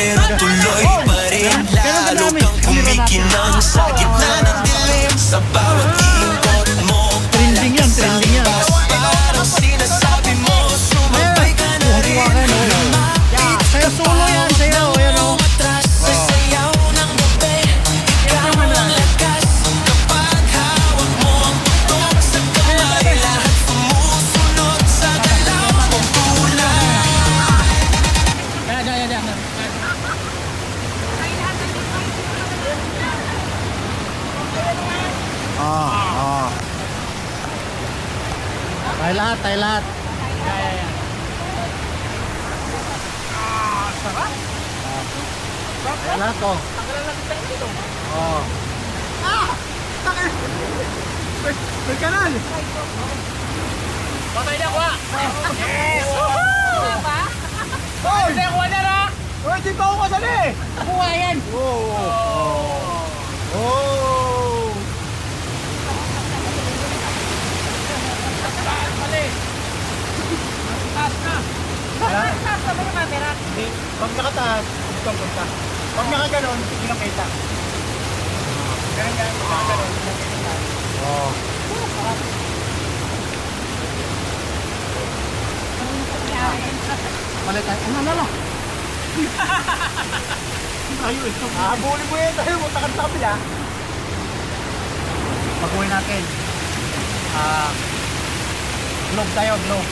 pero tuloy pa rin. Lalo kang kumikinang sa gitna ng dilim. Sa bawat ikot mo, Trending yan, trending yan. parang sinasabi mo, sumabay ka na rin. Yeah, sa'yo solo yan, sa'yo. Ayan o. Atras sa sayaw ng gabi, ikaw ang lakas. Kapag hawak mo ang putok sa kamay, lahat sumusunod sa galaw mong kulay. Tayo lahat, tayo lahat. Tayo lahat oh. Oh. May kanal! Patay na kuha! Yes! Diba? Hoy! Patay na kuha na na! Hoy, di pa ako kasali! Kuha yan! Oh! Mali! Taas na! Taas na ba yung camera? Hindi. Pag nakataas, itong punta. Pag nakaganon, hindi na kita. Ganun yan, pag nakaganon, hindi na kita. Oh. Mali tayo. Ano, ano? Tayo ito. Habulin mo yan tayo, punta ka sa kapila. Pag-uwi natin. Globe tayo, globe.